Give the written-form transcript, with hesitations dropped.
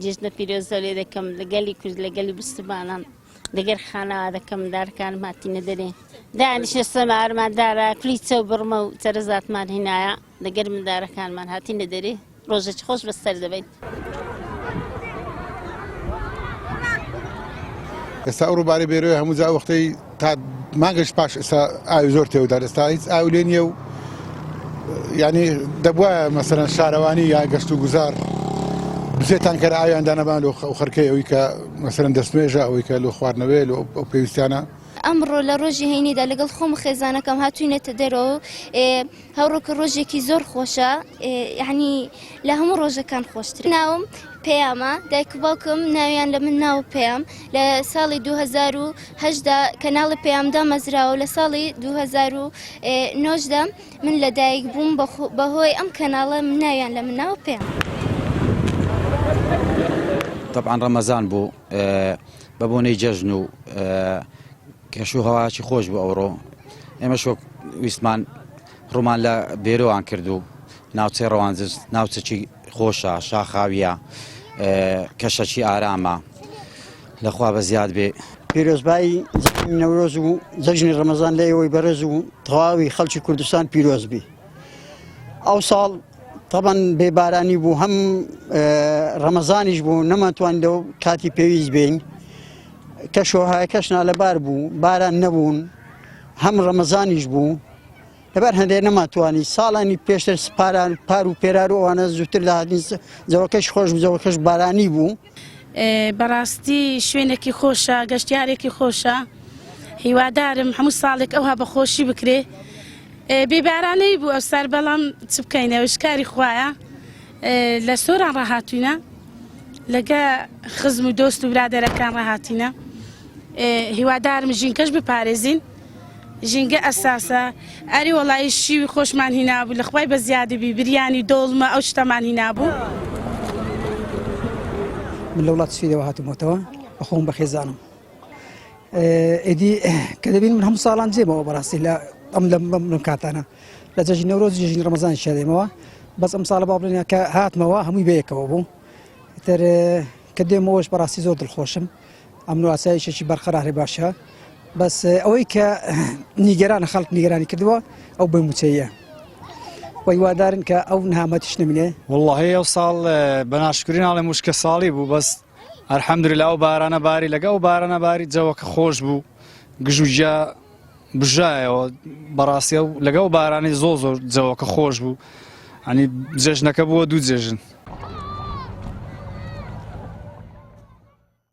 جژنە پیرۆزە لێ دەکەم لەگەلی کورد لەگەلی بستبانان لەگەر خانەوا دەکەم دارەکانم هاتینە دەرێ دانیشە سەمارماندارە کلیچە و بڕمە و چەرەزاتمان هینایە لەگەر مندارەکانمان هاتینە دەرێ ڕۆژێکی خۆش بەسەر دەبین. ئێستا ئەو ڕووبارەی بێرۆی هەموو جا وەختەی تا مانگەش پاش ئێستا ئاوی زۆر تێودا ئێستا هیچ ئاوی لێ نییە و یعنی دەبووە مەسەرەن شارەوانی یا گەشت و گوزار بزێتان کەرە ئاویان دانەبان و خەرکەی ئەوەی کە مەسەرەن دەستمێژە ئەوەی کە لە خواردنەوەی ئەو پێویستیانە. ئەمڕۆ لە ڕۆژی هەینیدا لەگەڵ خۆم خێزانەکەم هاتوینێتە دەرەوە هەوڕۆکە ڕۆژێکی زۆر خۆشە یعنی لە هەموو ڕۆژەکان خۆشتر. ناوم پێیامە دایک و باوکم ناویان لە من ناوە پێیام لە ساڵی 2008دا کەناڵی پێیام دامەزراوە لە ساڵی 2009دا من لە دایک بووم بەهۆی ئەم کەناڵە ناویان لە من ناوە پێیام. طبعا ڕەمەزان بوو بەبوونەی جەژن و کەشوو هەواکی خۆش بوو ئەوڕۆ ئێمە شۆک ویسمان ڕوومان لە بێرۆوان کرد و ناوچەی ڕەوانزز ناوچەکی خۆشە شاخاویە کەشەکی ئارامە لەخوا بە زیاد بێ. پیرۆزبایی نەورۆز و جەژنی ڕەمەزان لە ئێوەی بەڕێز و تەواوی خەڵکی کوردستان پیرۆز بی. ئەو ساڵ طبعا بێبارانی بوو هەم ڕەمەزانیش بوو نەماتوانیدەوە کاتی پێویست بین کەشۆهایەکەشنا لەبار بوو باران نەبوون هەم ڕەمەزانیش بوو لەبەر هەندێک نەماتوانی ساڵانی پێشتر سپاران پار و پێرار و ئەوانە زووتر لە هاتین جەوەکەش خۆش بوو جەوەکەش بارانی بوو. بەڕاستی شوێنێکی خۆشە گەشتیارێکی خۆشە هیوادارم هەموو ساڵێک ئەوها بەخۆشی بکرێ بێبارانەی بوو ئەو سەر بەڵام چ بکەینەوە شکاری خوایە لە سۆران ڕاهاتوینە لەگە خزم و دۆست و برادەرەکان ڕاهاتینە هیوادارم ژینکەش بپارێزین ژینگە ئەساسە ئەری وەڵی شیوی خۆشمان هینابوو لە خوای بە زیادەبی بریانی دۆڵمە ئەو شتەمان هینابوو. من لە وڵات سویدەوە هاتوومەوە بەخۆم بە خێزانم ئیدی کە دەبین من هەموو ساڵان جێمەوە بەڕاستی لە ئەم لەم کاتانە لە جەژنی نەورۆز جەژنی ڕەمەزان شادێمەوە بەس ئەم ساڵە باڵێنە کە هاتمەوە هەمووی بەیەکەوە بوو تر کە دێمەوەش بەڕاستی زۆر دڵخۆشم ئەمن و ئاسایشێکی بەرقەراری باشە بەس ئەوەی کە نیگەرانە خەڵک نیگەرانی کردووە ئەو بموچەیە وەیوادارن کە ئەو نهامەتیش نمینێ. والله ئەو ساڵ بەناشکری ناڵێ موشکە ساڵی بوو بەس ئەلحەمدوللا ئەو بارانە باری لەگە ئەو بارانە باری جەوەکە خۆش بوو گژوجیا بژایەوە بەڕاستی لەگە ئەو بارانی زۆر جەوەکە خۆش بوو ئەنی جێژنەکە بووە دوو جێژن.